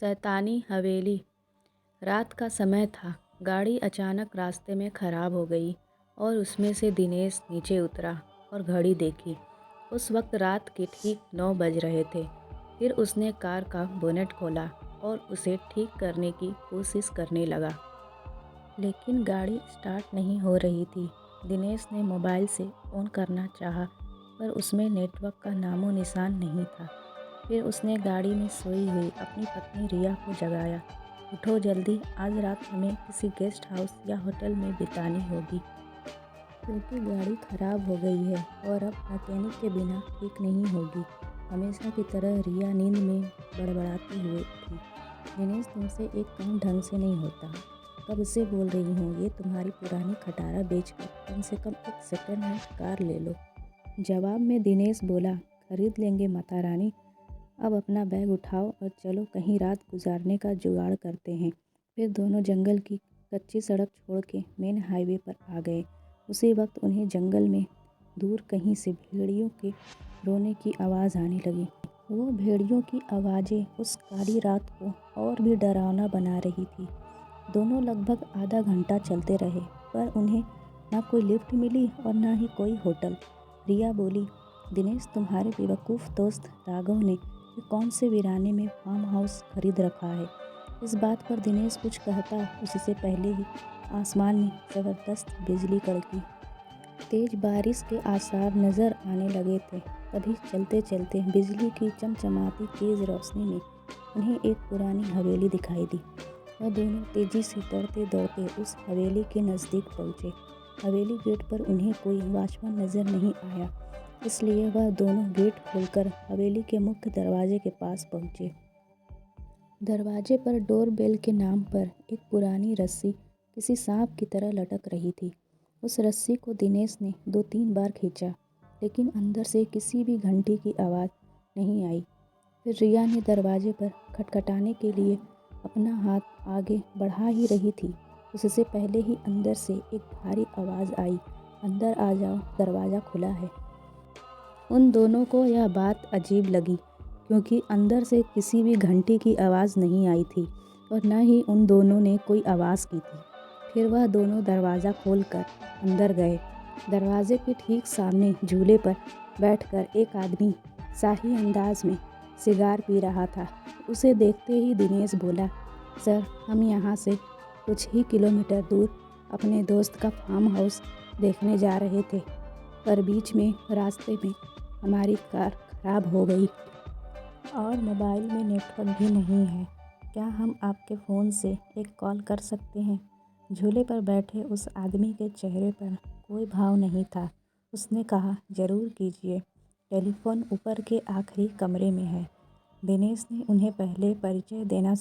शैतानी हवेली। रात का समय था। गाड़ी अचानक रास्ते में खराब हो गई और उसमें से दिनेश नीचे उतरा और घड़ी देखी। उस वक्त रात के ठीक 9 बज रहे थे। फिर उसने कार का बोनेट खोला और उसे ठीक करने की कोशिश करने लगा, लेकिन गाड़ी स्टार्ट नहीं हो रही थी। दिनेश ने मोबाइल से फ़ोन करना चाहा, पर उसमें नेटवर्क का नामो निशान नहीं था। फिर उसने गाड़ी में सोई हुई अपनी पत्नी रिया को जगाया। उठो जल्दी, आज रात हमें किसी गेस्ट हाउस या होटल में बितानी होगी, क्योंकि गाड़ी ख़राब हो गई है और अब मैकेनिक के बिना ठीक नहीं होगी। हमेशा की तरह रिया नींद में बड़बड़ाती हुई थी। दिनेश, तुमसे एक काम ढंग से नहीं होता। कब से बोल रही हूँ, ये तुम्हारी पुरानी खटारा बेचकर कम से कम एक सेकंड हैंड कार ले लो। जवाब में दिनेश बोला, खरीद लेंगे माता रानी। अब अपना बैग उठाओ और चलो कहीं रात गुजारने का जुगाड़ करते हैं। फिर दोनों जंगल की कच्ची सड़क छोड़ के मेन हाईवे पर आ गए। उसी वक्त उन्हें जंगल में दूर कहीं से भेड़ियों के रोने की आवाज़ आने लगी। वो भेड़ियों की आवाज़ें उस काली रात को और भी डरावना बना रही थी। दोनों लगभग आधा घंटा चलते रहे, पर उन्हें ना कोई लिफ्ट मिली और ना ही कोई होटल। रिया बोली, दिनेश, तुम्हारे बेवकूफ़ दोस्त राघव ने ये कौन से वीराने में फार्म हाउस खरीद रखा है। इस बात पर दिनेश कुछ कहता उससे पहले ही आसमान में ज़बरदस्त बिजली कड़की। तेज बारिश के आसार नज़र आने लगे थे। तभी चलते चलते बिजली की चमचमाती तेज़ रोशनी में उन्हें एक पुरानी हवेली दिखाई दी। वह दोनों तेज़ी से दौड़ते दौड़ते उस हवेली के नज़दीक पहुँचे। हवेली गेट पर उन्हें कोई वॉचमैन नज़र नहीं आया, इसलिए वह दोनों गेट खोलकर हवेली के मुख्य दरवाजे के पास पहुँचे। दरवाजे पर डोरबेल के नाम पर एक पुरानी रस्सी किसी सांप की तरह लटक रही थी। उस रस्सी को दिनेश ने 2-3 बार खींचा, लेकिन अंदर से किसी भी घंटी की आवाज़ नहीं आई। फिर रिया ने दरवाजे पर खटखटाने के लिए अपना हाथ आगे बढ़ा ही रही थी, उससे पहले ही अंदर से एक भारी आवाज़ आई, अंदर आ जाओ, दरवाज़ा खुला है। उन दोनों को यह बात अजीब लगी, क्योंकि अंदर से किसी भी घंटी की आवाज़ नहीं आई थी और न ही उन दोनों ने कोई आवाज़ की थी। फिर वह दोनों दरवाज़ा खोलकर अंदर गए। दरवाजे के ठीक सामने झूले पर बैठकर एक आदमी शाही अंदाज में सिगार पी रहा था। उसे देखते ही दिनेश बोला, सर, हम यहाँ से कुछ ही किलोमीटर दूर अपने दोस्त का फार्म हाउस देखने जा रहे थे, पर बीच में रास्ते में हमारी कार खराब हो गई और मोबाइल में नेटवर्क भी नहीं है। क्या हम आपके फ़ोन से एक कॉल कर सकते हैं? झूले पर बैठे उस आदमी के चेहरे पर कोई भाव नहीं था। उसने कहा, ज़रूर कीजिए, टेलीफोन ऊपर के आखिरी कमरे में है। दिनेश ने उन्हें पहले परिचय देना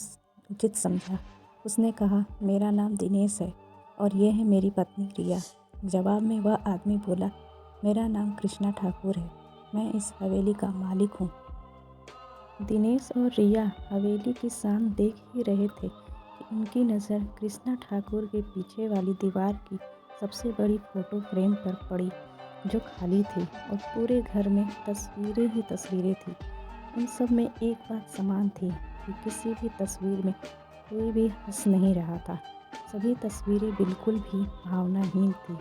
उचित समझा। उसने कहा, मेरा नाम दिनेश है और यह है मेरी पत्नी रिया। जवाब में वह आदमी बोला, मेरा नाम कृष्णा ठाकुर है, मैं इस हवेली का मालिक हूँ। दिनेश और रिया हवेली की शान देख ही रहे थे कि उनकी नज़र कृष्णा ठाकुर के पीछे वाली दीवार की सबसे बड़ी फ़ोटो फ्रेम पर पड़ी, जो खाली थी और पूरे घर में तस्वीरें ही तस्वीरें थी। उन सब में एक बात समान थी कि किसी भी तस्वीर में कोई भी हंस नहीं रहा था। सभी तस्वीरें बिल्कुल भी भावनाहीन थी।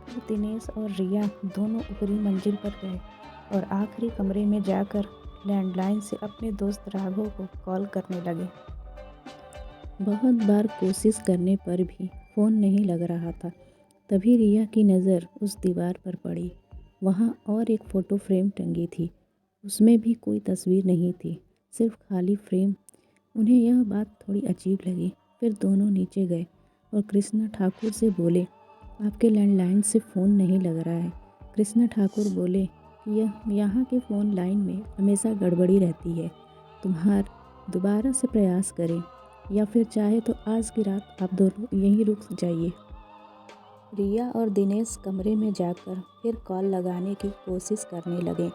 फिर दिनेश और रिया दोनों ऊपरी मंजिल पर गए और आखिरी कमरे में जाकर लैंडलाइन से अपने दोस्त राघव को कॉल करने लगे। बहुत बार कोशिश करने पर भी फ़ोन नहीं लग रहा था। तभी रिया की नज़र उस दीवार पर पड़ी। वहाँ और एक फ़ोटो फ्रेम टंगी थी। उसमें भी कोई तस्वीर नहीं थी, सिर्फ खाली फ्रेम। उन्हें यह बात थोड़ी अजीब लगी। फिर दोनों नीचे गए और कृष्णा ठाकुर से बोले, आपके लैंडलाइन से फ़ोन नहीं लग रहा है। कृष्णा ठाकुर बोले, यहाँ के फ़ोन लाइन में हमेशा गड़बड़ी रहती है। तुम्हार दोबारा से प्रयास करें, या फिर चाहे तो आज की रात आप दोनों यहीं रुक जाइए। रिया और दिनेश कमरे में जाकर फिर कॉल लगाने की कोशिश करने लगे,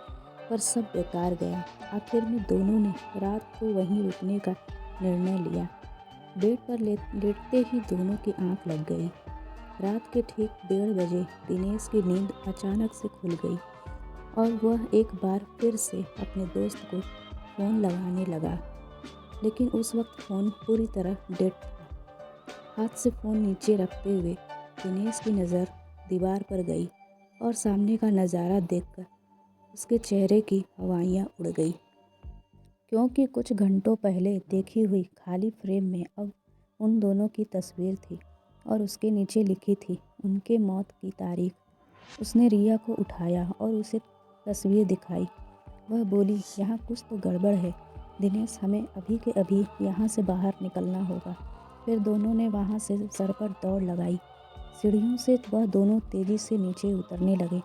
पर सब बेकार गया। आखिर में दोनों ने रात को वहीं रुकने का निर्णय लिया। बेड पर लेटते ही दोनों की आंख लग गई। रात के ठीक 1:30 बजे दिनेश की नींद अचानक से खुल गई और वह एक बार फिर से अपने दोस्त को फ़ोन लगाने लगा। लेकिन उस वक्त फ़ोन पूरी तरह डेड था। हाथ से फ़ोन नीचे रखते हुए दिनेश की नज़र दीवार पर गई और सामने का नज़ारा देखकर उसके चेहरे की हवाइयाँ उड़ गई, क्योंकि कुछ घंटों पहले देखी हुई खाली फ्रेम में अब उन दोनों की तस्वीर थी और उसके नीचे लिखी थी उनके मौत की तारीख। उसने रिया को उठाया और उसे तस्वीर दिखाई। वह बोली, यहाँ कुछ तो गड़बड़ है दिनेश, हमें अभी के अभी यहाँ से बाहर निकलना होगा। फिर दोनों ने वहाँ से सर पर दौड़ लगाई। सीढ़ियों से वह दोनों तेज़ी से नीचे उतरने लगे,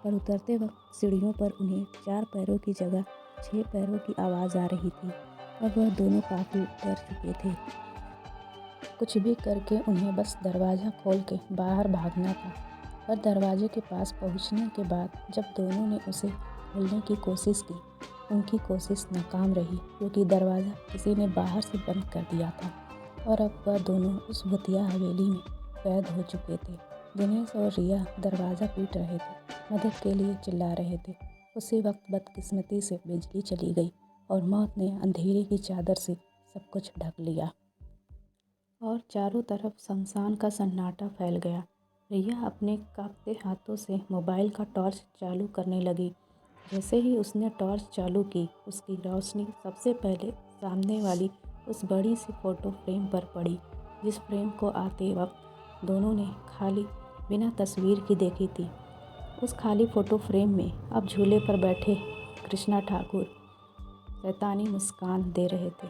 पर उतरते वक्त सीढ़ियों पर उन्हें 4 पैरों की जगह 6 पैरों की आवाज़ आ रही थी और वह दोनों काफ़ी डर चुके थे। कुछ भी करके उन्हें बस दरवाज़ा खोल के बाहर भागना था। पर दरवाजे के पास पहुंचने के बाद जब दोनों ने उसे खोलने की कोशिश की, उनकी कोशिश नाकाम रही, क्योंकि दरवाज़ा किसी ने बाहर से बंद कर दिया था और अब वह दोनों उस भूतिया हवेली में कैद हो चुके थे। दिनेश और रिया दरवाज़ा पीट रहे थे, मदद के लिए चिल्ला रहे थे। उसी वक्त बदकिस्मती से बिजली चली गई और मौत ने अंधेरे की चादर से सब कुछ ढक लिया और चारों तरफ शमशान का सन्नाटा फैल गया। रिया अपने कांपते हाथों से मोबाइल का टॉर्च चालू करने लगी। जैसे ही उसने टॉर्च चालू की, उसकी रोशनी सबसे पहले सामने वाली उस बड़ी सी फ़ोटो फ्रेम पर पड़ी, जिस फ्रेम को आते वक्त दोनों ने खाली बिना तस्वीर की देखी थी। उस खाली फ़ोटो फ्रेम में अब झूले पर बैठे कृष्णा ठाकुर शैतानी मुस्कान दे रहे थे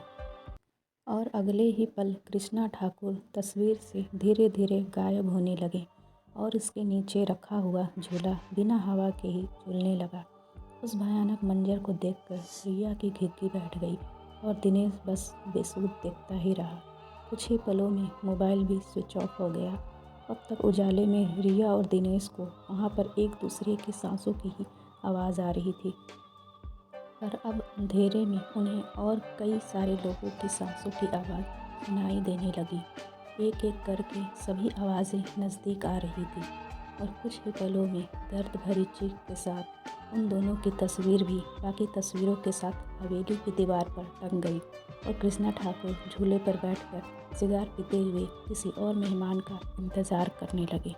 और अगले ही पल कृष्णा ठाकुर तस्वीर से धीरे धीरे गायब होने लगे और उसके नीचे रखा हुआ झूला बिना हवा के ही झूलने लगा। उस भयानक मंजर को देखकर रिया की घिघी बैठ गई और दिनेश बस बेसुध देखता ही रहा। कुछ ही पलों में मोबाइल भी स्विच ऑफ हो गया। अब तक उजाले में रिया और दिनेश को वहाँ पर एक दूसरे की सांसों की ही आवाज़ आ रही थी, पर अब अंधेरे में उन्हें और कई सारे लोगों की सांसों की आवाज़ सुनाई देने लगी। एक एक करके सभी आवाज़ें नज़दीक आ रही थी और कुछ ही पलों में दर्द भरी चीख के साथ उन दोनों की तस्वीर भी बाकी तस्वीरों के साथ हवेली की दीवार पर टंग गई और कृष्णा ठाकुर झूले पर बैठकर सिगार पीते हुए किसी और मेहमान का इंतज़ार करने लगे।